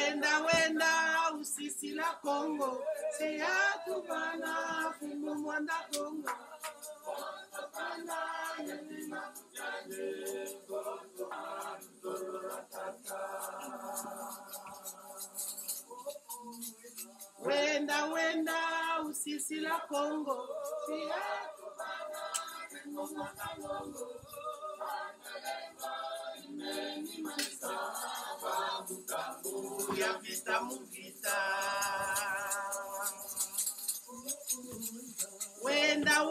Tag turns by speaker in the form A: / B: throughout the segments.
A: Wenda usisi la Congo, se atubana fumu mwanda Congo. Wenda usisi la Congo, se atubana fumu mwanda Congo. Ya vita muvita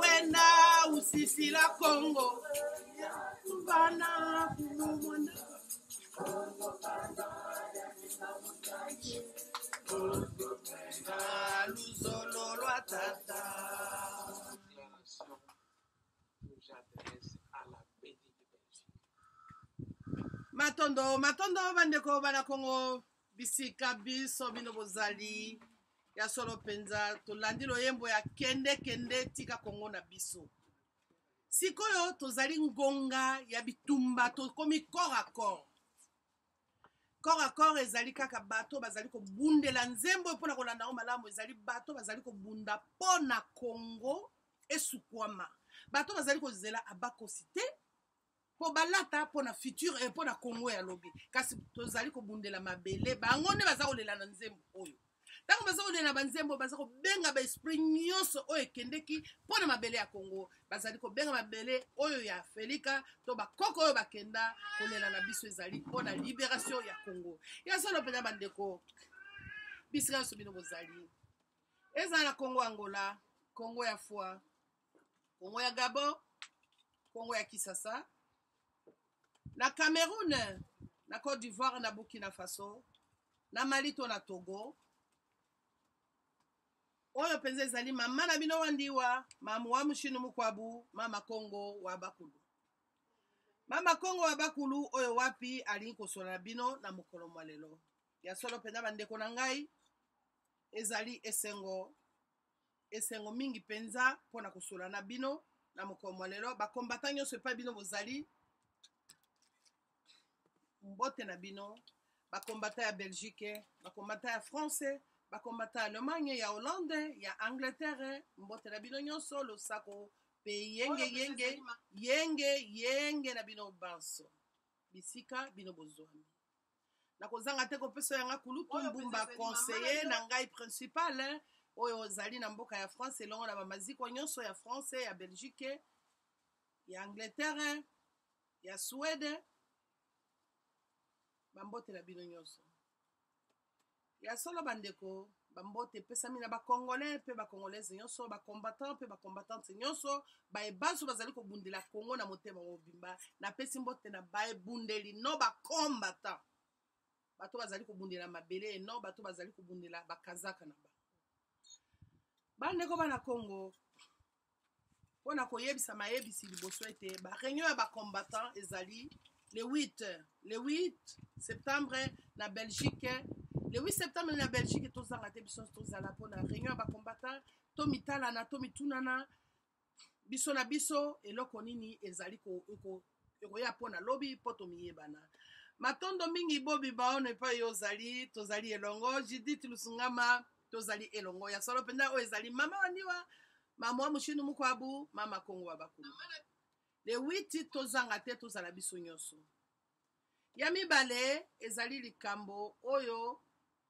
A: wenda usisi la Congo bana kumwana luzolo lwa tata. Matondo bandeko bana Congo bisika biso bino bozali ya solo penza tolandi loyembo ya kende tika Congo na biso. Sikoyo tozali ngonga ya bitumba tokomi corps à corps. Corps à corps ezali kaka bato bazali ko bundela nzembo pona kolanda ngo malamu ezali bato bazali ko bunda pona Congo esukwama. Bato bazali ko zela abakosite po balata pona futur et pona Congo ya lobi. Kasi tozali ko bundela mabele bango ne baza kolela na nzembo oyo. Tango baza kolela na nzembo baza ko benga ba esprit nyonso oyo ekendeki pona mabele ya Congo. Bazali ko benga mabele oyo ya Afrika to bakoko oyo bakenda kolela na biso ezali pona libération ya Congo. Ya solo pena bandeko bisika so bino bozali. Eza na Congo Angola, Congo ya Foi, Congo ya Gabon, Congo ya Kisasa, na Cameroun, na Côte d'Ivoire, na Burkina Faso, na Mali to na Togo. Oyo penza ezali mama na bino wandiwa, mama wa mushinu mukwabu, mama Congo wa Bakulu. Mama Congo wa Bakulu oyo wapi ali kosola na bino na mokolo mwalelo. Ya solo pena bandeko na ngai ezali esengo mingi penza pona kosola na bino na mokolo mwalelo. Ba combattant nyonso pa bino bozali mbote na bino, ba combattant ya Belgique, ba combattant ya France, ba combattant ya Allemagne, ya Hollande, ya Angleterre, mbote na bino nyonso losako pe yenge na bino banso bisika bino bozwami. Na kozanga te kopesa yanga kulutu mbumba conseiller na ngai principal oyo zali na mboka ya France elongo na bamaziko nyonso ya France, ya Belgique, ya Angleterre, ya Suède, bambote na bino nyonso. Ya solo bandeko bambote pesami na ba Congolais pe ba Congolaises nyonso, ba combattants pe ba combattantes nyonso, ba ebanso bazali ko bundela Congo na motema mobimba na pesi mbote na ba ebundeli no ba combattants. Bato bazali ko bundela mabele no bato bazali ko bundela ba kazaka na ba. Bandeko bana Congo pona koyebisa mayebisi liboso ete ba réunion ya ba combattants ezali le 8 septembre na Belgique. Le 8 septembre na Belgique tozanga te biso tozala pona réunion ya ba combattants to mitala na to mitunana biso na biso eloko nini ezali ko ya pona lobby poto miyebana. Matondo mingi bobi baone pa yozali tozali elongo Judith Lusungama tozali elongo ya solo penda o ezali mama wandiwa mama wa mushinu mukwabu mama Congo wa Bakulu. Le 8 tozanga te tozala biso nyonso. Ya mibale ezali likambo oyo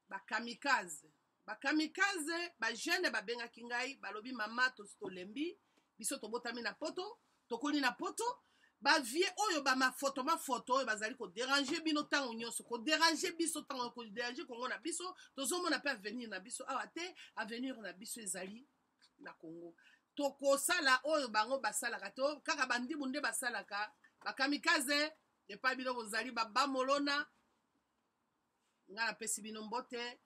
A: ba kamikaze bakamikaze bajene babengaki ngai balobi mama tolembi biso tobotami na poto tokoli na poto bavie oyo bamafoto oyo bazali koderange bino ntango nyonso koderange biso ntango koderange kongo na biso tozomona mpe avenir na biso awa te avenir na biso ezali na kongo tokosala oyo bango basalaka to kaka bandimu nde basalaka bakamikaze epai bino bozali babamolona nga napesi bino mbote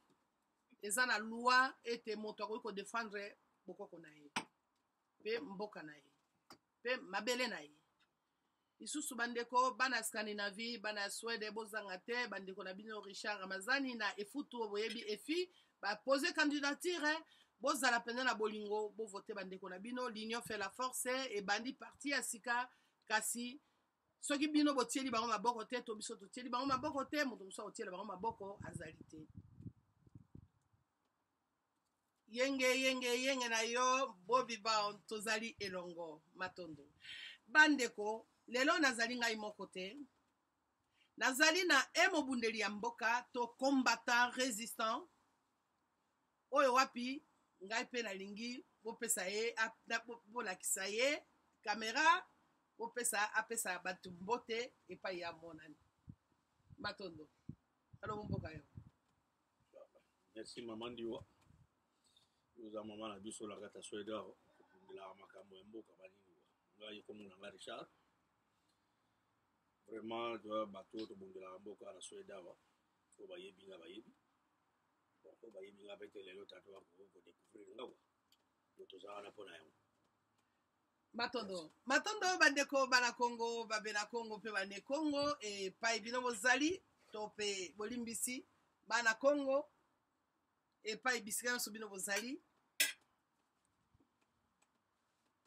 A: eza na loi ete moto akoki kodefendre bokoko na ye mpe mboka na ye mpe mabele na ye lisusu bandeko bana Scandinavie bana Swede bozanga te bandeko na bino Richard Ramazani na efutu boyebi efi bapose candidature bozala pene na bolingo bovote bandeko na bino l'union fait la force ebandi parti ya sika kasi soki bino botieli bango maboko te to biso totieli bango maboko te moto mosusu otiela bango maboko azali te yenge na yo bobiba tozali elongo matondo bandeko lelo nazali ngai moko te nazali na mobundeli ya mboka to combattant résistant oyo wapi ngai mpe nalingi bopesa ye bolakisa ye kamera apesa bato mbote epai ya monani matondo alo mboka yo.
B: Merci maman Diwa. Oza mama na biso la kata Sweda la makambo ya mboka banini ngai komona nga Richard vraiment bato tobongela mboka na Sweda wa fo bayebi nga bayebi fo bayebi nga bete lelo tato wa ko découvrir nga wa tozala na pona yango
A: matondo bandeko bana Congo babena Congo pe bane Congo e pai bino bozali to pe bolimbisi bana Congo e pai bisika so bino bozali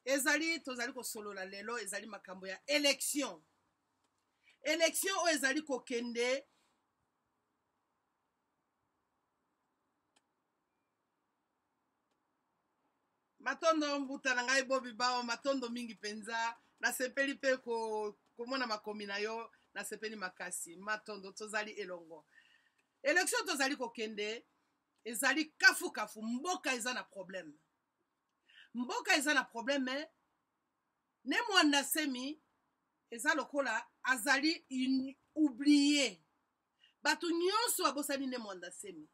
A: ezali tozali kosolola lelo ezali makambo ya élection oyo ezali kokende matondo mbuta na ngai bobi bao matondo mingi penza nasepeli pe komona makomi na yo nasepeli makasi matondo tozali elongo élection tozali kokende ezali kafu mboka eza na problème ne mwanda semi eza lokola azali oublié bato nyonso babosani ne mwanda semi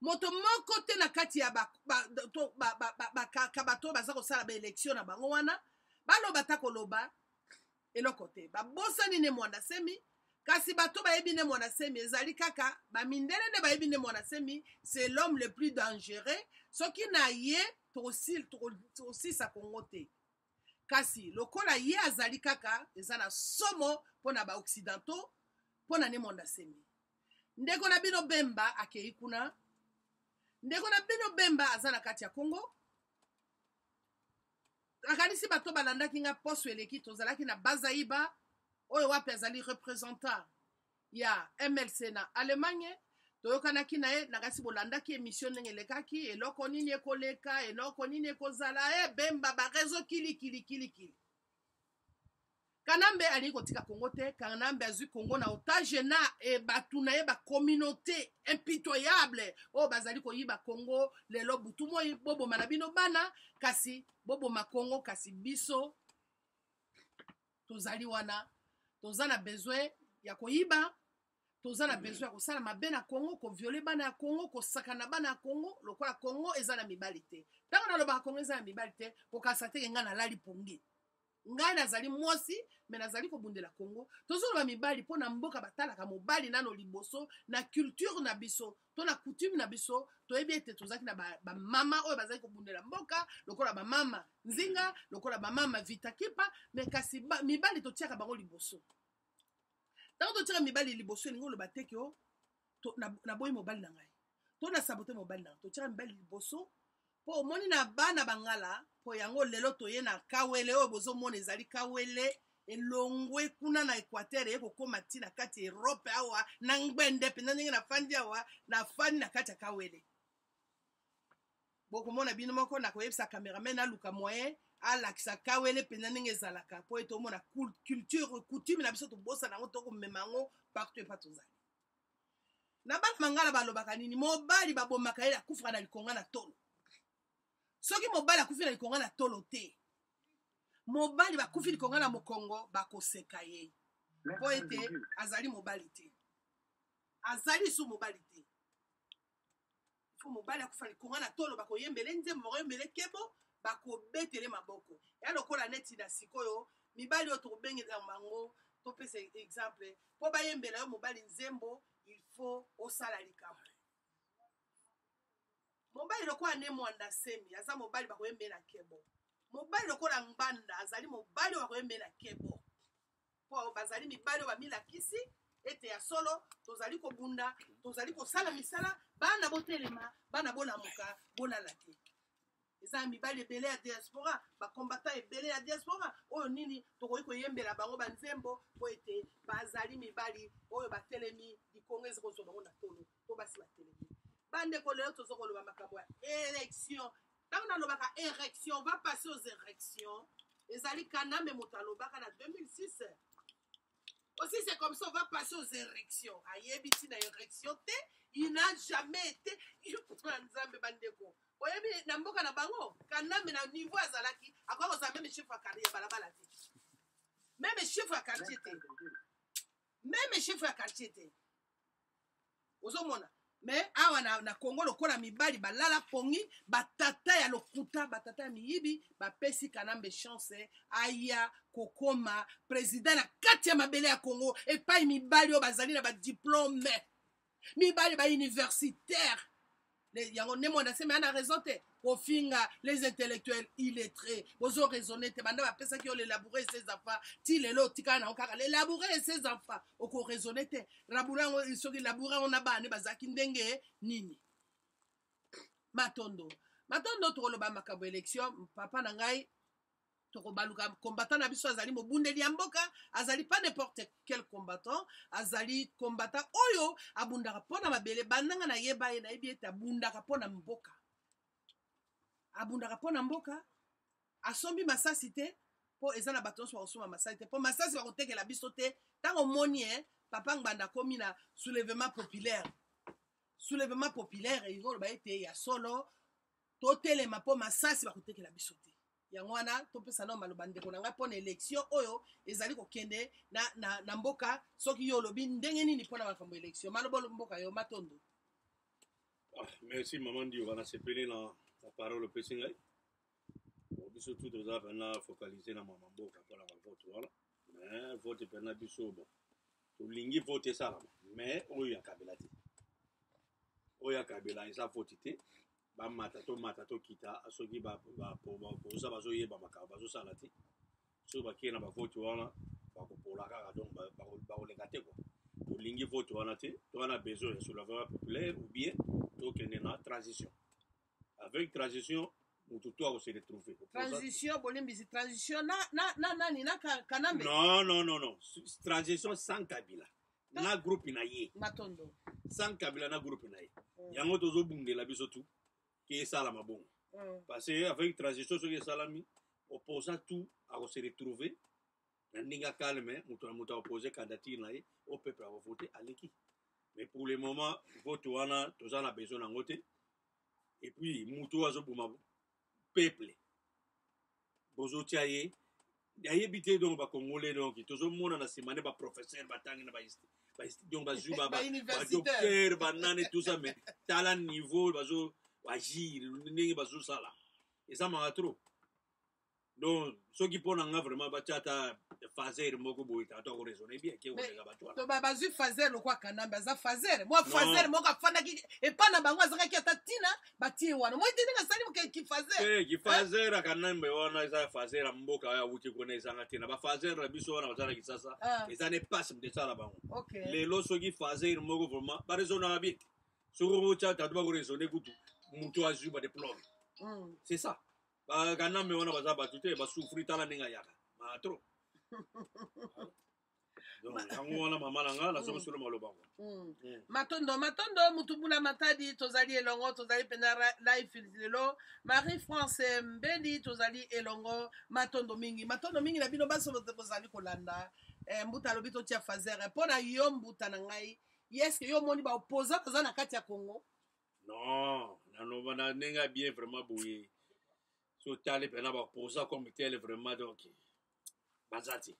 A: moto moko te na kati ya bato baza kosala baélection na bango wana baloba ta koloba eloko te babosani ne mwanda semi kasi bato bayebi ne mwanda semi ezali kaka bamindele nde bayebi ne mwanda semi c'est l'homme le plus dangereux soki na ye tosisa kongo te kasi lokola ye azali kaka eza na somo mpona baoccidentaux mpona ne mwanda semi ndeko na bino Bemba akei kuna ndeko na bino Bemba aza na kati ya Congo akanisi bato balandaki nga poso eleki tozalaki na Bazaïba oyo wapi azali représentant ya MLC na Allemagne toyokanaki na ye nakasi bolandaki émission ndenge elekaki eloko nini ekoleka eloko nini ekozala Bemba barezo kili Kanambe ali kotika Congo te Kanambe azwi Congo na otage na batu na ye ba communauté impitoyable o bazali koyiba Congo lelo butu moi bobo manabino bana kasi bobo makongo kasi biso tozali wana tozana besoin ya koyiba tozana besoin ya kosala mabe na Congo ko violer bana ya Congo ko sakana bana ya Congo lokola Congo eza na mibali te tango na loba Congo eza na mibali te ko kasate nga na lali pongi ngai nazali mwasi me nazali kobundela Congo tozoloba mibali mpona mboka batalaka mobali nano liboso na culture na biso to na coutume na biso toyebi ete tozalaki na bamama oyo bazali kobundela mboka lokola bamama nzinga lokola bamama vitakipa me kasi mibali totiaka bango liboso tango totiaka mibali liboso elingi oloba teke o naboyi mobali na ngai to na sabote mobali na ngai totiaka mibali liboso po omoni na bana bangala po yango lelo toye na kawele oyo bozomona ezali kawele elongwe kuna na Équateur ekokoma ntina kati Europe awa na ngbende mpenza ndenge nafandi awa nafandi na kati ya kawele bokomona bino moko nakoyebisa cameraman aluka moyen alakisa kawele mpenza ndenge ezalaka po ete omona culture coutume na biso tobosa nango tokomema yango partout epa tozali na bana mangala balobaka nini mobali babomaka ye akufaka na likonga na tolo soki mobali akufi na likonga na tolo te mobali bakufi likonga na mokongo bakoseka ye po ete azali mobali te azali su mobali te fo mobali akufa likonga na tolo bakoyembele nzembo bakoyembele kebo bakobetele maboko ya lokola neti na sikoyo mibali oyo tokobengela bango topesa exemple po bayembela yo mobali nzembo il faut osala likambo mobali lokola ne mwanda semi aza mobali bakoyembela kebo mobali lokola ngbanda azali mobali bakoyembela kebo po bazali mibali bamilakisi ete ya solo tozali kobunda tozali kosala misala bana botelema bana bolamuka bolala te eza mibali ebele ya diaspora bakombata ebele ya diaspora oyo nini tokoki koyembela bango banzembo po ete bazali mibali oyo batelemi likongo eza kozwa bango na tolo to basi batelemi bandeko lelo toza koloba makambo ya élection ntango nalobaka érection va passer aux érections ezali kanambe moto alobaka na 2006 aussi c'est comme ça on va passer aux érections ayebi ntina érection te il n'a jamais été nzambe bandeko oyebi na mboka na bango kanambe na niveau azalaki akoki kozala meme chiffre ya carrière balabala te meme chiffre ya quartier te meme chiffre ya quartier te ozomona mais awa na Congo lokola mibali balala pongi batata ya lokuta batata ya miyibi bapesi kanambe chance aya kokoma président na kati ya mabele ya Congo epai mibali oyo bazali na badiplôme mibali bauniversitaire yango ne mwana seme ana raison te kofinga les intellectuels illettrés bozo raisonner te banda bapesaki yo l'élaborer ses enfants ti lelo tika na okaka l'élaborer ses enfants oko raisonner te raburango soki labura ona bane bazaki ndenge nini matondo tokoloba makambo élection papa na ngai tokobaluka combattant na biso azali mobundeli ya mboka azali pas n'importe quel combattant azali combattant oyo abundaka pona mabele bandanga na yeba ye na yebi ete abundaka pona mboka abundaka pona mboka asombi masasi te po eza na bato nyonso bakosomba masasi te po masasi bakotekela biso te ntango omoni papa ngbanda akomi na soulèvement populaire ezoloba ete ya solo totelema po masasi bakotekela biso te yango wana topesa nao maloba ndeko na ngai mpona élection oyo ezali kokende na mboka soki yo olobi ndenge nini mpona makambo élection maloba mboka yo matondo.
B: Merci maman Dio wana sepeli na parole opesi ngai biso tu toza mpena focaliser na mama mboka mpona bavote wana mais vote mpena biso bon tolingi vote esalama mais oyo ya kabela te oyo ya kabela eza vote te bamata tokita soki bapoza bazoyeba makambo bazosala te soki bakei na bavote wana bakopola kaka donc bakoleka te kwa tolingi vote wana te toza na besoin ya soulèvement populaire ou bien tokende na transition avec transition mutu to akose retrouver
A: transition bolimbisi transition nani na kanambe
B: non transition sans kabila na groupe na ye
A: matondo
B: sans kabila na groupe na ye yango tozobundela biso tu esalama bongo parce que avec transition soki esalami opposant tout akose retrouver na ndenge calme moto na moto aopose candidature na ye au peuple akavote aleki mais pour le moment vote wana toza na besoin nango te et puis moto azoboma peuple bozotia ye ayebi te donc bakongole donc tozomona na nsima nde baprofesseur batangi na donc bazwi badocteur banane tout ça mais tala niveau agir ndenge bazosala eza maka trop donc soki mpona nga vraiment batya ata faser moko boye ata koraisonne bien ke koleka bato wana
A: bazwi faser lokwa kanambe aza faser mwa faser moko afandaki epa na bango azalaki ata ntina batie wana moi te ndenge asali kifaser
B: kifaser akanambe wana eza faser ya mboka oyo awuti kuna ezanga te na bafaser na biso wana baza na kisasa eza ne pasi motesala bango lelo soki faser moko vraiment baraisonnaka bien soki okotya tato bakoraisonne kutu mutu azwi badiplome c'est ça bakanambe wana baza bato te basouffri tala ndenge ayaka matro yango wana mama na nga nazo kosolo malobango
A: matondo mutu mbula matadi tozali elongo tozali pena live lelo Marie France Mbeli tozali elongo matondo mingi na bino baso bozali kolanda mbuta alobi totia fazer mpona yo mbuta na ngai Est-ce que yo moni ba opposant baza na kati ya Congo?
B: Non, nanoba na nenga bien vraiment boye. So tale pena ba opposant comme tel vraiment donc bazati.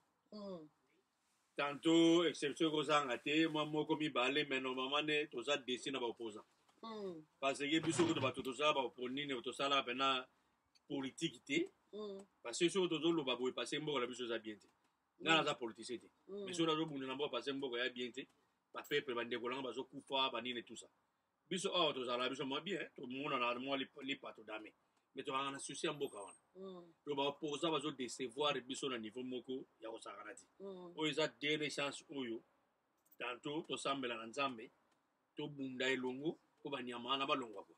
B: Tantôt exception ko zanga te moi moko mi balé mais normalement ne to za dessiner ba opposant. Parce que biso ko ba to za ba opponine to sala pena politique te. Parce que so to zo lo ba boye parce que mbo la biso za bien te. Ngana za politicien te. Mais so na zo bunina mbo parce que mbo ya bien te. Ba peuple ba ndeko langa ba zo kufa ba nini tout ça. Biso to za la biso mo bien to mona na mo li pato dame. Mais to ngana souci mboka wana. To ba opposa ba zo décevoir biso na niveau moko ya ko sakana ti. O eza dernière chance oyo. Tantôt to sambela na nzambe to bunda elongo ko ba nyama na ba longwa ko.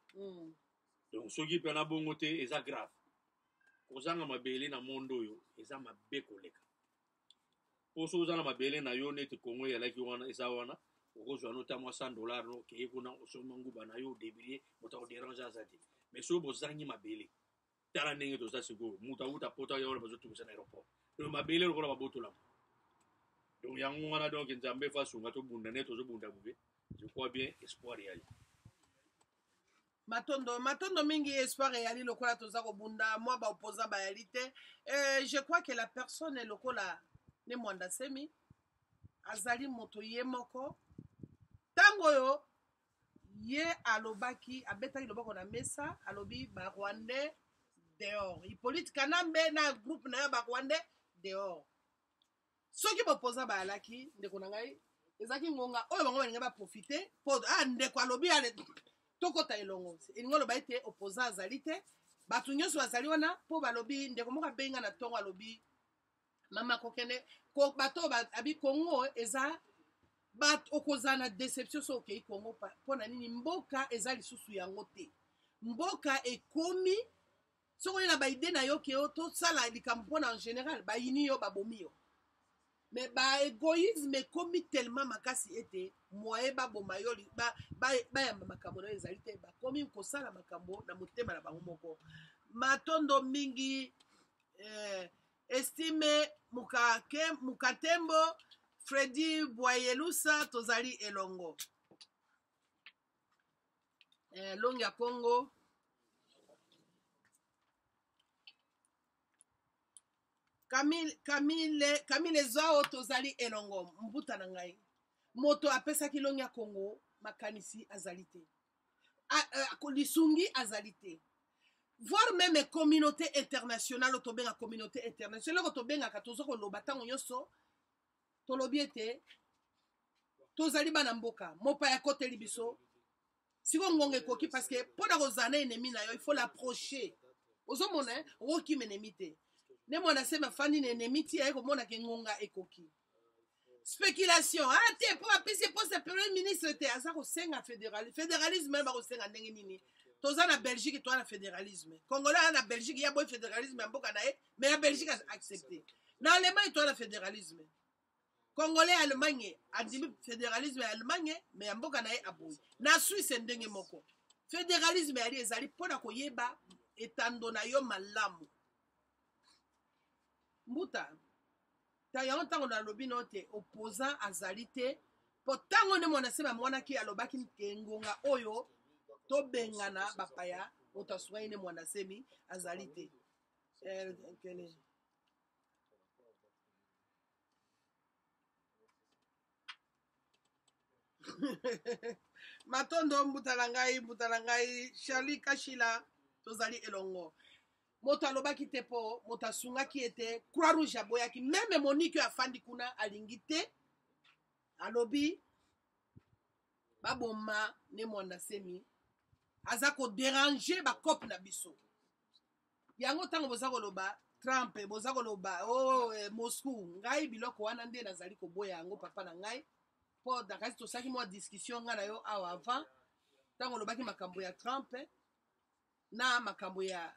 B: Donc soki pena bongo te eza grave. Kozanga mabele na mondo yo eza mabe koleka. Poso ozana mabele na yo neti Congo ya laki wana eza wana okozwa nota mwa $100 no ke kuna osoma nguba na yo débiller mota ko déranger azati. Mais so bozangi mabele. Tala ndenge to za siko muta uta pota ya wana bazo tumisa na aéroport. Donc mabele lokola baboto la. Donc yango wana donc nzambe fa sunga to bunda neto zo bunda bube. Je crois bien espoir ya.
A: Matondo mingi espoir yali lokola toza ko bunda moi ba opposant ba yalité. Je crois que la personne est lokola ne mwanda semi azali moto ye moko tango yo ye alobaki abetaki loboko na mesa alobi ba Rwandais dehors Hippolyte Kanambe na groupe na ba Rwandais dehors soki ba opposant ba alaki ndeko na ngai ezaki ngonga oyo bango balinga ba profiter po ndeko alobi ale tokota elongo elingo loba ete opposant azali te bato nyonso bazali wana po balobi ndeko moko abenga na ntongo alobi mama kokene ko bato abi Congo eza bat okozana déception so okei Congo pona nini mboka eza lisusu yango te mboka ekomi soko na ba idée na yo ke yo to sala likambo pona en général ba yini yo babomi yo mais ba égoïsme ekomi tellement makasi ete moye baboma yo ba yamba makambo na ezali te bakomi kosala makambo na motema na bango moko matondo mingi estime Mukatembo Freddy Boyelusa tozali elongo longi ya Congo Camille Zao tozali elongo mbuta na ngai moto apesaki longi ya Congo makanisi azali te lisungi azali te voire même communauté internationale tobenga communauté internationale tobenga katozo ko loba tango nyoso tolobi ete tozali bana mboka mopa ya koteli biso siko ngonge koki parce que pona kozana ennemi na yo il faut l'approcher ozomona oki menemi te ne mwana sema fani na ennemi ti ayeko mona ke ngonga ekoki spéculation te po apesi poste premier ministre te aza kosenga fédéralisme ba kosenga ndenge nini toza na Belgique toi na fédéralisme congolais na Belgique ya boy fédéralisme ya mboka na ye mais ya Belgique a accepté na Allemagne toi na fédéralisme congolais Allemagne andimi fédéralisme ya Allemagne mais ya mboka na ye aboyi na Suisse ndenge moko fédéralisme ya ezali pona koyeba etando na yo malamu mbuta ta yango tango na lobi no te opposant azali te po tango ne mwana sema mwana ki alobaki ngonga oyo to bengana bapaya otaswa ine mwana semi azali te matondo mbutala ngai Charlie Kashila tozali elongo moto alobaki te po moto asungaki ete Croix Rouge aboyaki meme Monique afandi kuna alingi te alobi baboma ne mwana semi aza ko déranger ba cop na biso yango tango boza koloba Trump boza koloba Moscou ngai biloko wana nde nazali koboya yango papa na ngai po dakasi tosaki mwa discussion nga na yo awa avant tango lobaki makambo ya Trump na makambo ya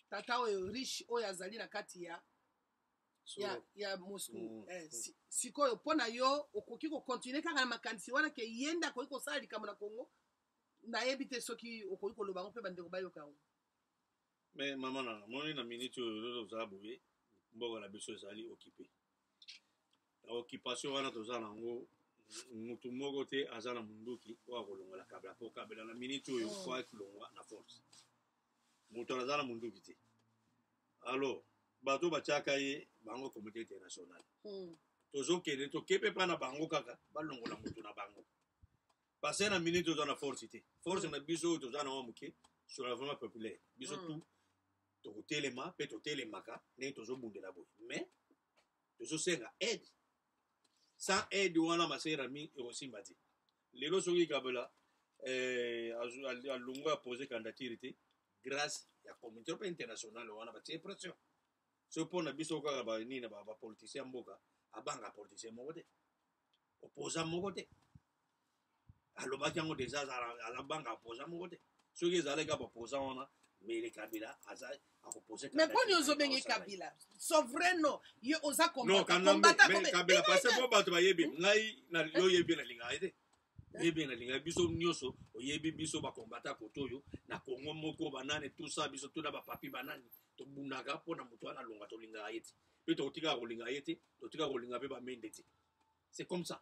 A: tata oyo riche oyo azali na kati ya Moscou sikoyo pona yo okoki ko continuer kaka na makanisi wana ke yenda akoki kosala likambo na Congo nayebi te soki okoki koloba ngo mpe bandeko bayoka yango
B: mais mama na moni na minute oyo tozala boye mboka na biso ezali occupé na occupation wana tozala nango mutu moko te aza na munduki oyo akolongola kabila mpo kabila na miniti oyo po akolongwa na force moto aza na munduki te alors bato batiaka ye bango communauté internationale tozokende tokepe mpa na bango kaka balongola motu na bango parce na miniti toza na force te force na biso oyo toza na wa moke sur la vraiment populaire biso tu tokotelema mpe totelemaka ndenge tozobundela boye mais tozosenga aide sans aide wana masera mi ekosimba te lelo soki kabela alongo apose candidature te grâce ya communauté mpe internationale wana batie pression so mpo na biso kaka banini bapoliticien mboka abanga politicien moko te opposant moko te alobaki yango deja alabanga opposant moko te soki ezalaki baopposant wana mais le kabila aza akopose
A: mais poni ozobenge kabila sovrano yo oza
B: combattant kabila parce que bato bayebi ngai na yo yebi na linga ete yebi na linga biso nyonso oyebi biso bakombata koto oyo na Congo moko banane tout ça biso tuna bapapi banani tobundaka mpona moto wana alonga tolingaka ye te mpe tokotikaka kolinga ye te totika kolinga mpe bamende te c'est comme ça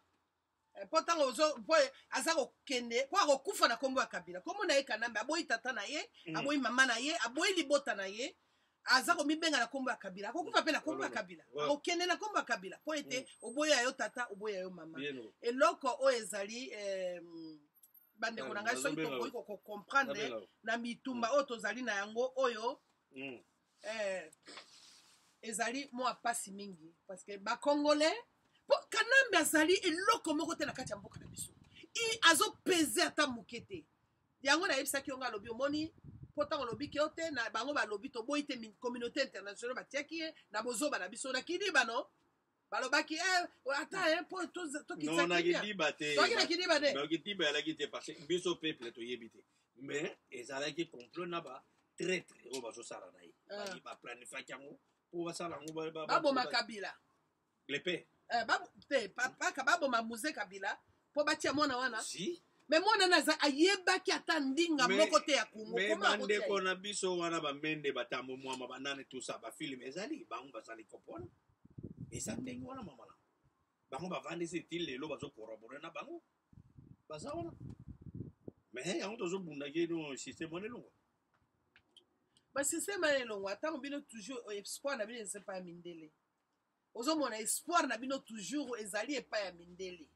A: po ntango po aza kokende po akokufa na kombo ya kabila kombo na ye kanambe aboyi tata na ye aboyi mama na ye aboyi libota na ye aza komibenga na kombo ya kabila akokufa mpe na kombo ya kabila akokende na kombo ya kabila po ete oboya yo tata oboya yo mama eloko oyo ezali bandeko na ngai soki tokoki kokomprendre na mitumba oyo tozali na yango oyo ezali mwa pasi mingi parce que bakongolais po kanambe azali eloko moko te na kati ya mboka na biso azopese ata moke te yango nayebisaki yongo alobi omoni po ntango olobiki yo te na bango balobi toboyi te communauté internationale batiaki ye na bozoba na biso na kidiba no balobaki ata po
B: tokidiba te kidiba yalaki te parce que biso peuple toyebi te mais ezalaki complot na batraître oyo bazosala na ye baplanifiaki yango mpo basala yango
A: baboma kabila
B: lepe
A: paka baboma muze kabila mpo batia mwana wana me mwana naza ayebaki ata ndinga moko te ya kungo
B: bandeko na biso wana bamende batambo mwama banane tusa bafilme ezali bango basali kopona eza ndenge wana mamala bango bavandisi ti lelo bazokorobore na bango baza wana me yango tozobundaki no systeme wana elongwa
A: basysteme wana elongwa ntango bino toujours espoir na bino eza epai ya mindele ozomona espoir na bino toujours ezali epai ya mindele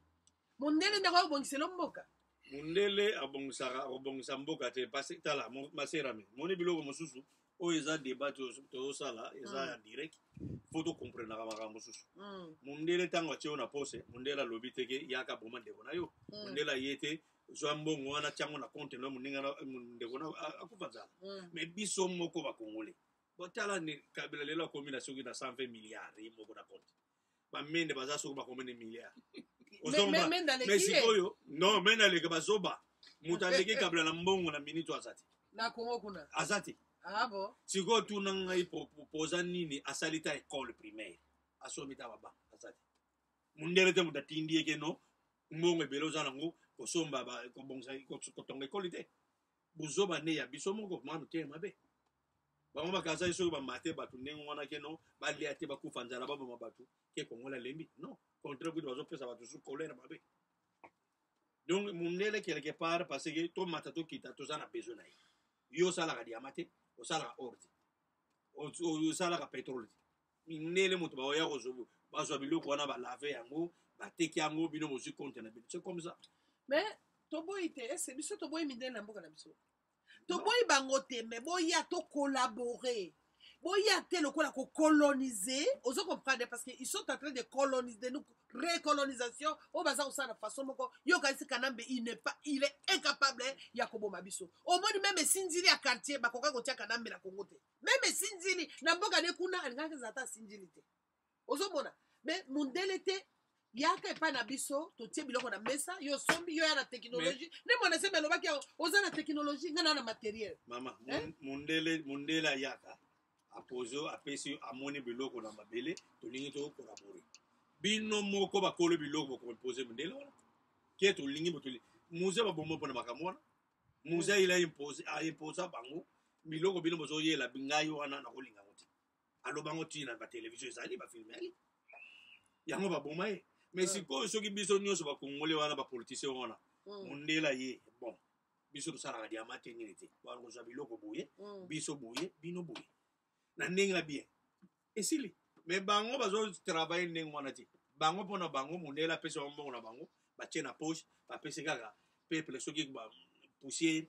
A: mondele ndako akobongisela mboka
B: mundele akobongisa mboka te parce tala maserami moni biloko mosusu oyo eza débat tozosala eza ya direct fo tokomprenaka makambo mosusu mundele ntango atie yo na pose mundele alobi teke yaka boma ndeko na yo mundele aye te zwa mbongo wana tiango na compte na moninga ndeko na akufa nzala mais biso moko bakongole botala ni kabila lelo akomi na soki na 120 milliards ye moko na compte bamende baza soki bakomi na milliards mais sikoyo non mende aleki bazoba moto aleki kabila na mbongo na minito azati
A: na Congo kuna
B: azati sikoyo tuna ngai proposa nini asali ta école primaire asomi ta baba azati mundele te moto atindi eke no mbongo ebele oza nango kosomba kotonga ekoli te bozoba nde ya biso moko mano te mabe bango bakaza soki bamate bato ndenge wana ke no balia te bakufa nzala baboma bato ke kongola lembi non contraire kuti bazopesa bato su colère mabe donc mundele quelque part parce que tomata tokita toza na besoin na ye yo osalaka diama te osalaka or te osalaka pétrole te mindele moto baoya bazwa biloko wana balave yango bateki yango bino mozwi compte na bino c'est comme ça
A: mais toboyi te ese biso toboyi mindele na mboka na biso toboyi bango te me boya tokolaborer boya te lokola kocoloniser ozo comprendre parce que ils sont en train de coloniser nous récolonisation o baza osala façon moko yo kasi kanambe il est incapable ya koboma biso omoni même sinzili ya quartier bakoka kotia kanambe na Congo te même sinzili na mboka ne kuna alingaka zata sinzili te ozo mona mais mundele te yaka epai na biso totie biloko na mesa yo sombi yo ya na technologie ne mwana se melobaki oza na technologie ngana na matériel
B: mama mundele ayaka apozo apesi amoni biloko na mabele tolingi to collaborer bino moko bakolo biloko ko poser mundele wana ke tolingi botoli muze babombo pona makambo wana muze ila imposa bango biloko bino bozo yela bingai wana na kolinga ngoti alobango tina ba television ezali ba filmer yango baboma ye mais sikoyo soki biso nyonso bakongole wana bapoliticien wana mondela ye bon biso tosalaka diama te nini te wana kozwa biloko boye biso boye bino boye na ndenge na bien esili mais bango bazotravaille ndenge wana te bango mpona bango mondela apesi bango mbongo na bango batie na poche bapesi kaka peuple soki poussière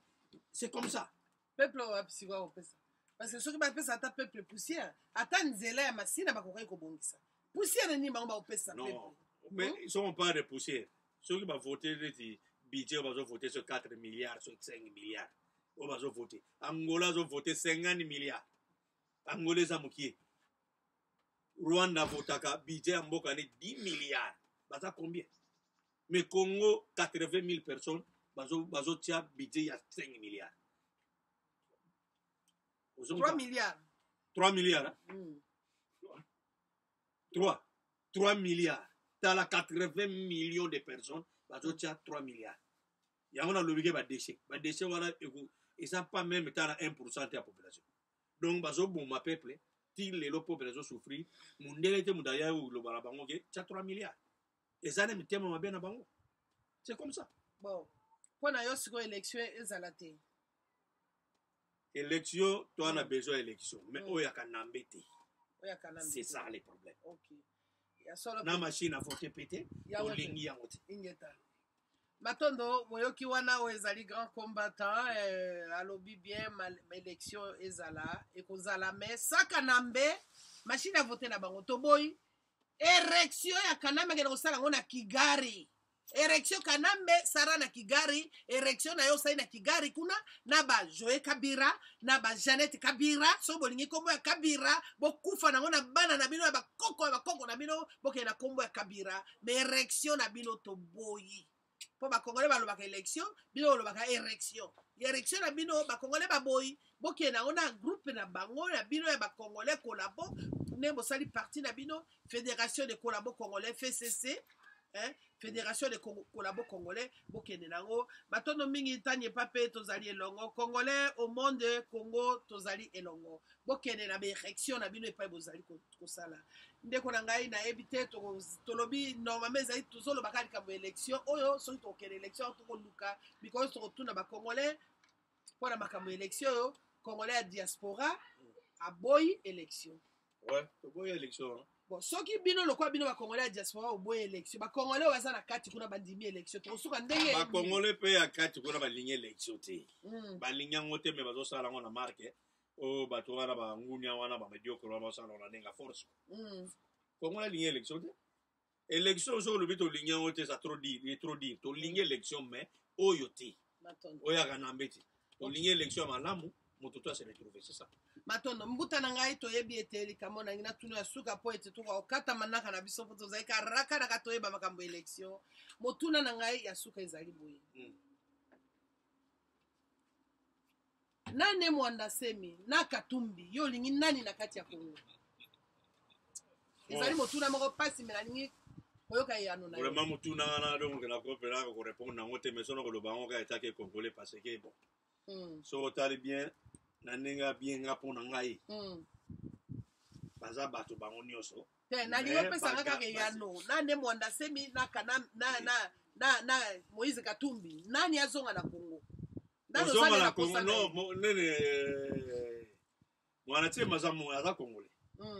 B: c'est comme ça
A: peuple wapesi kwa kopesa parce que soki bapesa ata peuple poussière ata nzela ya masina bakokai kobongisa poussière nini bango bakopesa peuple
B: mais si on parle de poussière soki bavote neti budget bazovote sur 4 milliards sur 5 milliards oyo bazovote angola azovote 50 milliards angola eza mokie Rwanda votaka budget ya mboka ne 10 milliards baza combien mais Congo 80 000 personnes bazotia budget ya 5 milliards
A: 3 milliards
B: 3 milliards 3 milliards dans la 80 millions de personnes bazotia 3 milliards yango na lobike ba déchet wana eza pas même dans 1% de la population donc bazoboma peuple ti lelo population souffrir mundele te mudaya lobala bango ke tia 3 milliards ezana mitema mabe na bango c'est comme ça
A: bon pona yo siko élection ezala te
B: élection toi on a besoin d'élection mais oya kanambe te c'est ça le problème
A: OK ya solo
B: na machine à voter pété olingi yango te
A: ingeta Matondo boyoki wana o ezali grand combattant alobi bien élection ezala ekozala mais sakanambe machine à voter na bango toboyi élection ya kanambe ngena kosala ngo na Kigali élection kanambe sara na Kigali élection na yo sai na Kigali kuna na ba Joe Kabira na ba Jeannette Kabira so bolingi kombo ya Kabira bokufa nango na bana na bino ya bakoko na bino bokena kombo ya Kabira mais élection na bino toboyi po bakongole balobaka élection bino balobaka élection na bino bakongole baboyi bokena ngo na groupe na bango na bino ya bakongole kolabo ne bosali parti na bino fédération de collabo congolais FCC fédération de collabo congolais bokende nango batono mingi tanye pape tozali elongo congolais au monde Congo tozali elongo bokende na élection na bino epai bozali kosala ndeko na ngai na ebite tolobi normalement ezali tozoloba kaka likambo élection oyo soki tokende élection tokoluka because tokotuna bacongolais mpona makambo élection oyo congolais ya diaspora aboyi élection
B: toboyi élection
A: bon soki bino lokwa bino bacongolais ya diaspora oboyi élection bacongolais oyo baza na kati kuna bandimi élection tokosuka ndenge
B: bacongolais mpe ya kati kuna balingi élection te balingi yango te me bazosala yango na marke oyo bato wana bangunia wana bamediokre wana basala na ndenge force kongo alingi élection te élection soki olobi tolingi yango te ça trop dire tolingi élection mais oyo te oyo akanambe te tolingi élection ya malamu moto to asene trouver c'est ça
A: matondo mbuta na ngai toyebi ete likambo na ngi na tunu ya suka po ete tokokata manaka na biso po tozali karaka na toyeba makambo élection motuna na ngai ya suka ezali boye nane mwanda semi na katumbi yo lingi nani na kati ya Kongo ezali motuna moko pasi me nalingi koyoka yano na
B: vraiment motuna wana donc na kopela ko répondre nango te mais sono ko loba ngo ka etake congolais parce que bon so otali bien na nenga bien nga pona ngai baza bato bango nyonso
A: te na lingo pesa ngaka ke yano nane mwanda semi na kana na Moïse Katumbi nani azonga na Kongo
B: azonga na Kongo no nene mwana te mazamu aza congolais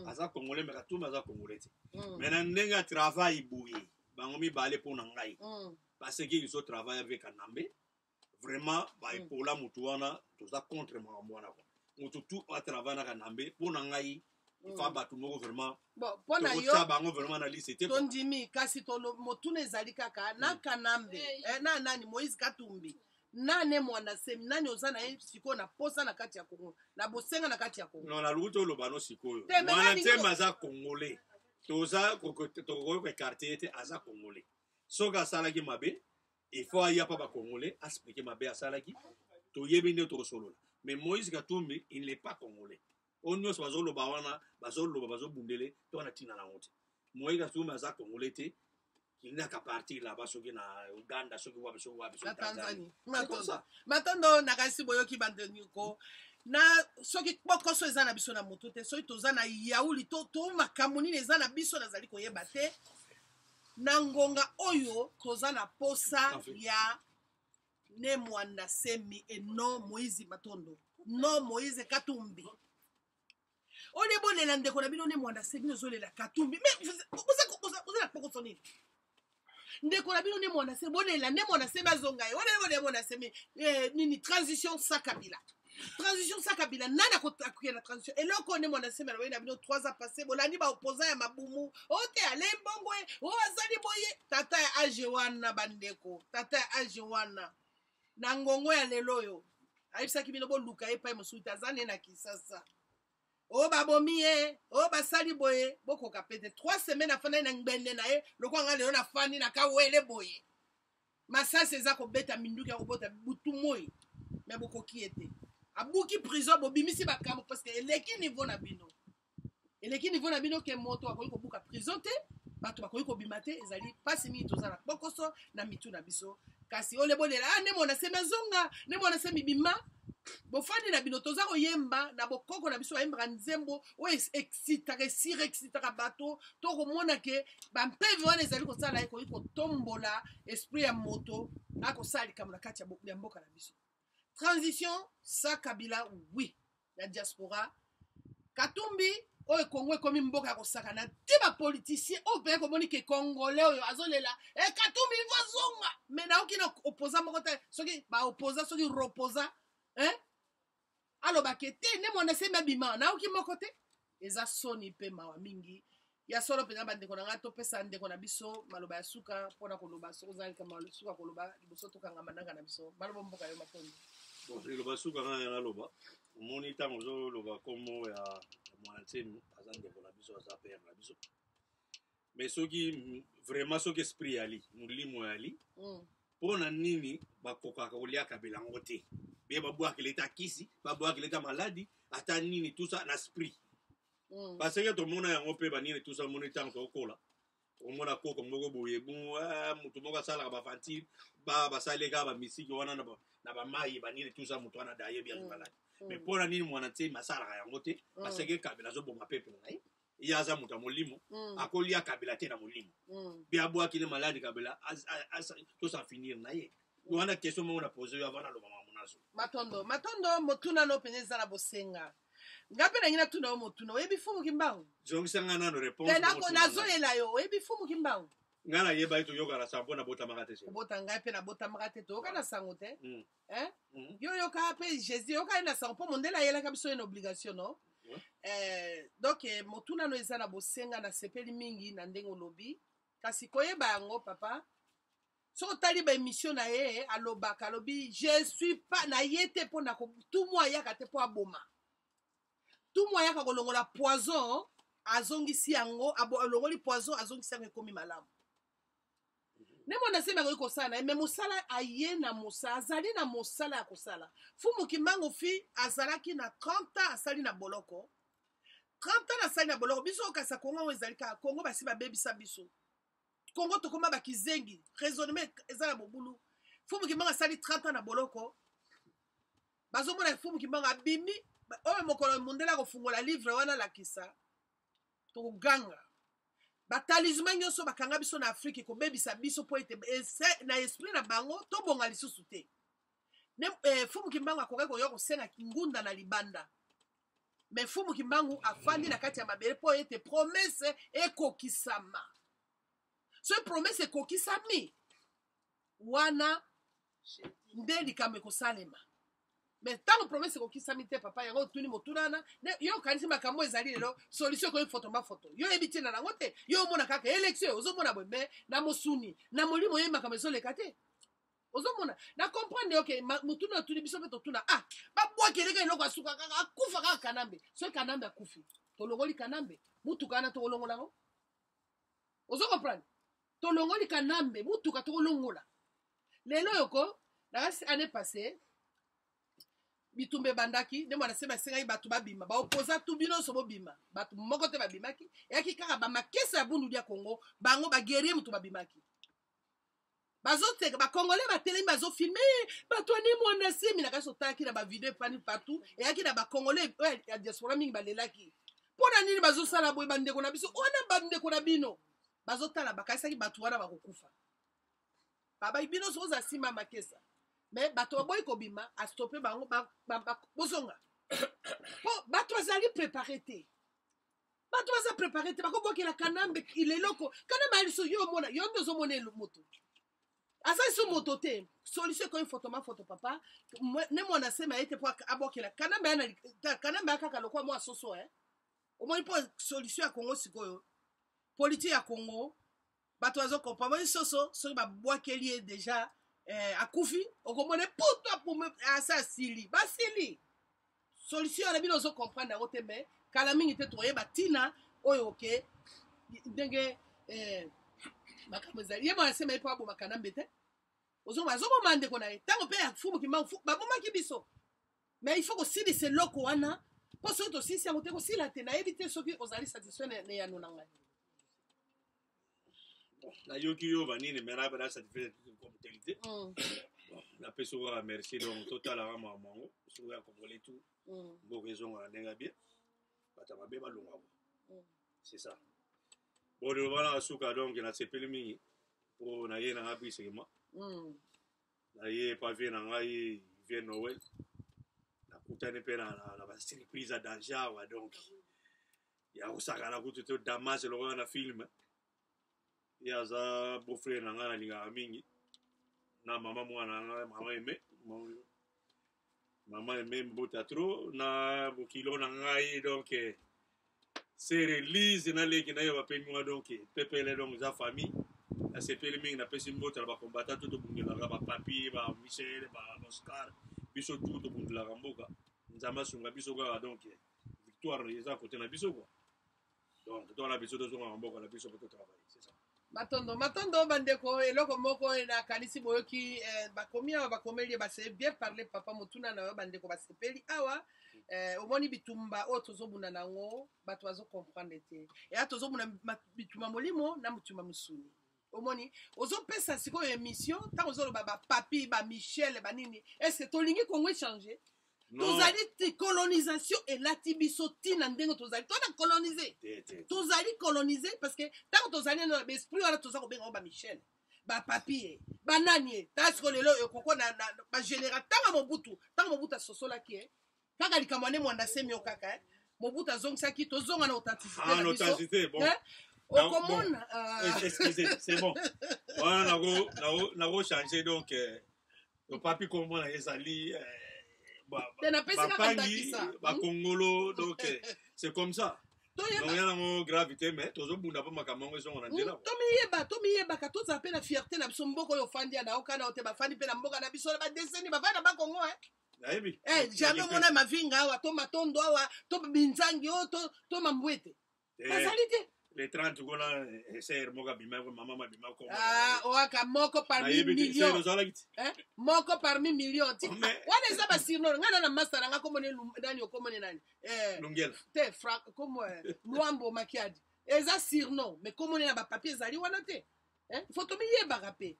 B: aza congolais mais Katumbi aza congolais te mais na nenga travail boui bango mibale pona ngai parce que ils ont travaillé avec Kanambe vraiment baepola mutu wana toza contre makambo wana kwa mutu tu atravaille na Kanambe mpona ngai ifa bato moko vraiment
A: mpona yo
B: bango vraiment na liste te
A: tondimi kasi motuna ezali kaka na Kanambe na nani Moïse Katumbi nane mwana semi nani oza na ye sikoyo na posa na kati ya Kongo na bosenga na kati ya Kongo
B: non na lukuta oloba no sikoyo mwana nzemba aza congolais toza tokoyoka écarté ete aza congolais soki asalaki mabe il faut aya pa bacongolais expliquer mabe asalaki toyebi nde tokosolola mais Moïse Katumbi il n'est pas congolais oyo nyonso bazoloba wana bazobundele to wana ntina nango te Moïse Katumbi aza congolais te kinaka parti là-bas soki na Uganda soki wapi
A: na Tanzanie matondo nakasi boyoki bandeniko na soki bokoso eza na biso na moto te soki toza na yauli to makambo nini eza na biso nazali koyeba te na ngonga oyo toza na posa ya ne Mwanda Semi et non Moïse Matondo non Moïse Katumbi ole bolela ndeko na bino ne Mwanda Semi ozolela Katumbi mais vous la poko sonini ndeko na bino ne Mwanda Semi bolela ne Mwanda Semi azonga ye ole Mwanda Semi nini transition Sakabila nana kotakuya na transition eloko ne Mwanda Semi na bino 3 ans passé bolandi ba opposa ya mabumu ote alembongwe o azali boye tata ya ajewana bandeko tata ya ajewana na ngongo ya lelo yo ayibisaki bino boluka epai mosuti azane na Kisasa o babomi ye o basali boye bokoka pete 3 semaines afana na ngbende na ye lokwa nga lelo na fani na kawele boye masasi eza kobeta minduki ya kobota butu moi me bokoki ete abuki prison bobimisi bakambo parce que eleki niveau na bino ke moto akoki kobuka prison te bato bakoki kobima te ezali pasi mingi toza na bokoso na mitu na biso kasi ole bolela ne Mwanda Semi azonga ne Mwanda Semi bima bofandi na bino toza koyemba na bokoko na biso bayembaka nzembo oyo excitaka bato to komona ke bampeve wana ezali kosala ekoki kotombola esprit ya moto akosala likambo na kati ya mboka na biso transition Sakabila oui ya diaspora Katumbi oyo Kongo ekomi mboka ya kosakana te bapoliticien oyo peye komoni ke congolais oyo azolela Katumbi vazonga me naoki na opposa moko te soki baopposa soki reposa alobaki te ne Mwanda Semi abima naoki moko te eza soni mpe mawa mingi ya solo mpenza bandeko na ngai topesa ndeko na biso maloba ya suka mpona koloba soki ozali kama suka koloba liboso tokangama ndanga na biso maloba mboka yo Matondo
B: liloba suka ngai naloba omoni ntango ozoloba komo ya Mwanda Semi aza ndeko na biso aza pere na biso mais soki vraiment soki esprit yali molimo yali mpona nini bakokaka koliaka bilango te be babwakela ata kisi babwakela ata maladi ata nini tout ça na esprit parce que tomona yango mpe banini tout ça moni ntango tokola omona koko moko boye moto moko asalaka bafantile basaleka bamisiki wana na bamayi banini tout ça moto wana dayebi ya maladi mais mpona nini Mwanda Semi asalaka yango te parce que Kabila azoboma pepe na ye ye aza moto ya molimo akolia Kabila te na molimo mpe abwakile maladi Kabila tosafinir na ye wana question moko na pose yo avant naloba mamunaso
A: Matondo motuna no penye eza na bosenga nga mpe nangi natuna yo motuna oyebi fumu kimbangu
B: zongisanga nano réponse
A: nazolela yo oyebi fumu kimbangu
B: nga nayeba ye toyokana sango mpona botamaka te
A: kobota ngai mpe nabotamaka te toyoka na sango te yo yoka mpe jésus yoka ye na sango mpo mondele ayelaka biso ye na obligation no donc motuna no eza na bosenga nasepeli mingi na ndenge olobi kasi koyeba yango papa soki otali baémission na ye alobaka alobi je suis pas na ye te mpo na tumu ayaka te mpo aboma tumu ayaka kolongola poison azongisi yango alongoli poison azongisi yango ekomi malamu ne Mwanda Semi akoki kosala na ye me mosala aye na mosala azali na mosala ya kosala fumu kimbangu fi azalaki na 30 ans asali na boloko 30 ans asali na boloko biso okasa Kongo oyo ezali kaka Kongo basi babebisa biso Kongo tokoma bakizengi raisonnement eza na bobulu fumu kimbangu asali 30 ans na boloko bazomona fumu kimbangu abimi oyo mokolo mondele akofungola livre wana lakisa tokoganga batalisman nyonso bakanga biso na Afrique kobebisa biso po ete na esprit na bango tobonga lisusu te fumu kimbangu akoki koyoka kosenga ngunda na libanda me fumu kimbangu afandi na kati ya mabele po ete promese ekokisama so promese ekokisami wana nde likambo ekosalema me ntango promese ekokisami te papa yango otuni motunana yo okanisi makambo ezali lelo solution ekoki foto mafoto yo oyebi ntina nango te yo omona kaka élection ozomona boye me na mosuni na molimo oyebi makambo ezoleka te ozomona na comprendre oke motuna otuni biso mpe totuna babwaki eleka eloko asuka kaka akufa kaka kanambe soki kanambe akufi tolongoli kanambe mutuka wana tokolongola yango ozo comprendre tolongoli kanambe mutuka tokolongola lelo yoko nakasi année passée bitumbe bandaki nde Mwanda Semi asengaki bato babima baopoza tu bino nyonso bobima bato moko te babimaki eyaki kaka bamakesa ya bunduli ya Kongo bango baguerrier moto babimaki bazoteka bakongole batelemi bazofilme bato ani Mwanda Semi na kasi otalaki na bavideo epani partout eyaki na bakongole ya diaspora mingi balelaki mpona nini bazosala boye bandeko na biso wana bandeko na bino bazotala bakasaki bato wana bakokufa baba bino so za sima makesa mais bato boy kobima a stopper bango bozonga po bato azali préparé te bato baza préparé te bakobokela kanambe ileloko kanambe aliso yo mona yo ndozo mona moto asa iso moto te solution ko photo papa ne mona sema ete po abokela kanambe ana kanambe akaka lokwa mo asoso au moins po solution ya Congo sikoyo politique ya Congo bato azo comprendre soso so ba bwakeli déjà akufi okomone poto pour asa sili basili solution na bino zo comprendre na rote mais kala mingi te toye batina oyo ke ndenge makamozali yebo asema ipo abo makanambe te ozo mande kona tango pe afumu ki mafu baboma ki biso mais il faut que si c'est loko wana po so to si yango te ko sila te na éviter soki ozali satisfait ne ya nonanga
B: na yoki yo vanine mera ba satisfait comme qualité na peso wa merci donc total à mamango so ya comprendre tout bo raison à nenga bien bata mabe balonga c'est ça bon le voilà suka donc na sepeli mingi po na yena ngapi segema na ye pa vie na ngai vie Noël na kutane pe na ba surprise à danger wa donc ya usaka kutu to Damas le na film ya za beau-frère na nga na linga mingi na mama mwana na mama aimé mbota trop na bokilo na ngai donc c'est release na leki na yo ba pe moi donc pepele donc za famille na sepeli mingi na pesi mbota ba combattant tout bungela ba papi ba Michel ba Oscar biso tout bungela mboka nzama sunga biso ga donc victoire eza côté na biso quoi donc toi la biso de zonga mboka na biso pour travailler c'est ça
A: matondo bandeko eloko moko na kanisi boyoki bakomeli base bien parler papa motuna na bandeko basepeli awa omoni bitumba o tozobuna nango bato bazo comprendre te ya tozobuna bitumba molimo na mutumba musuni omoni ozopesa sikoyo émission tango zoloba ba papi ba Michel ba nini est-ce que tolingi Congo changer tozali colonisation et latibiso tina ndenge tozali tona coloniser tozali coloniser parce que tant tozali na esprit wala tozako benga ba Michel ba papier ba nani tasko lelo ekoko na ba général tanga mobutu sosola ki kaka likamane mwanda semio kaka mobutu azongisa ki tozonga na authenticité
B: bon
A: okomona
B: excusez c'est bon voilà na go changer donc le papi comment na ezali Congolo donc c'est comme ça donc il y a une gravité mais tous les gens pas makambo sont en délai
A: tomiyeba ka tous appelle la fierté na biso mboko yo fandi na okana ote ba fandi pe na mboka na biso ba deseni ba fana ba Congo jamais mona mavinga wa to matondo wa to binzangi o to mambwete bazalité
B: les 30 gona essayer moka bima mama bima ko
A: oaka moko parmi millions moko parmi millions wana eza basirno ngana na master nga komone nani okomone nani
B: lungela
A: te franc comme Luambo Makiadi eza sirno mais komone na ba papier ezali wana te faut tomiyeba rapé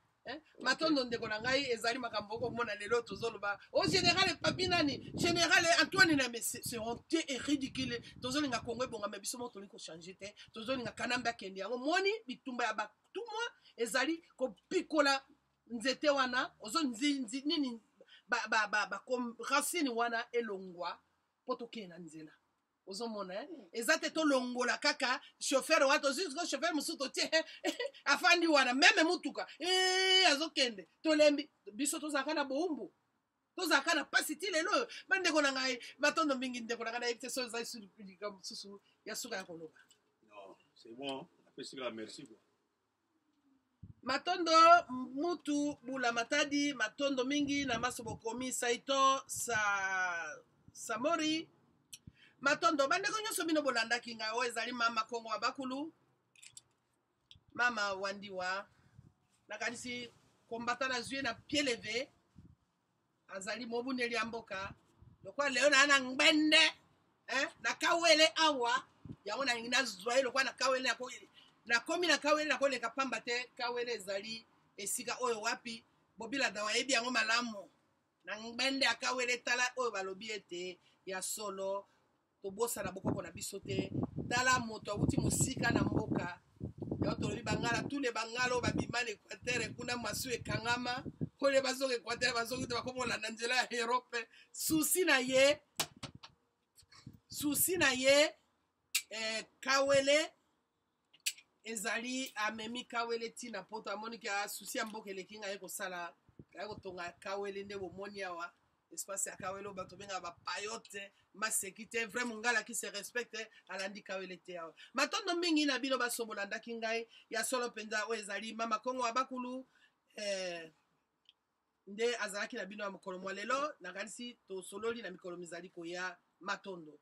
A: matondo ndeko na ngai ezali makambo ko mona lelo tozoloba au général papi nani général Antoine na mais c'est honteux et ridicule tozolinga Congo bonga mais biso moto liko changer te tozolinga kanamba kendi yango moni bitumba ya batumwa ezali ko pikola nzete wana ozo nzinzi nini ba comme racine wana elongwa poto kena nzela ozomona ezate to longola kaka chauffeur wato jusqu'au chauffeur musuto tie afandi wana meme mutuka azokende tolembi biso tozaka na boumbu tozaka na pasiti lelo bandeko na ngai matondo mingi ndeko na ngai te so za surprise susu ya suka ya koloba
B: non c'est bon après merci quoi
A: matondo mutu bula matadi matondo mingi na masobo komi saito samori matondo bandeko nyonso bino bolandaki nga o ezali mama Kongo wa bakulu mama wandiwa nakanisi kombata na zue na pied levé azali mobuneli ya mboka lokwa leo na ngbende na kawele awa yango na ngina zwa lokwa na kawele na komi na kawele na koleka pamba te kawele ezali esika oyo wapi bobila dawa yebi yango malamu na ngbende akawele tala oyo balobi ete ya solo tobosa na bokoko na biso te tala moto awuti mosika na mboka tolobi bangala tous les bangalo babima na Équateur kuna masu ekangama kole bazo Équateur bazo kuta bakomola na nzela ya Europe souci na ye Kawele ezali amemi Kawele tina poto amoni ka souci ya mboka eleki ngai kosala kaya kotonga Kawele nde bomoni awa espace ya Kawele bato benga ba payote masekite vraiment ngala qui se respecte alandi Kawele te awa matondo mingi na bino basobola ndaki ngai ya solo penza o ezali mama Kongo abakulu nde azalaki na bino ya mokolo mwa lelo nakanisi tosololi na mikolo mizali koya matondo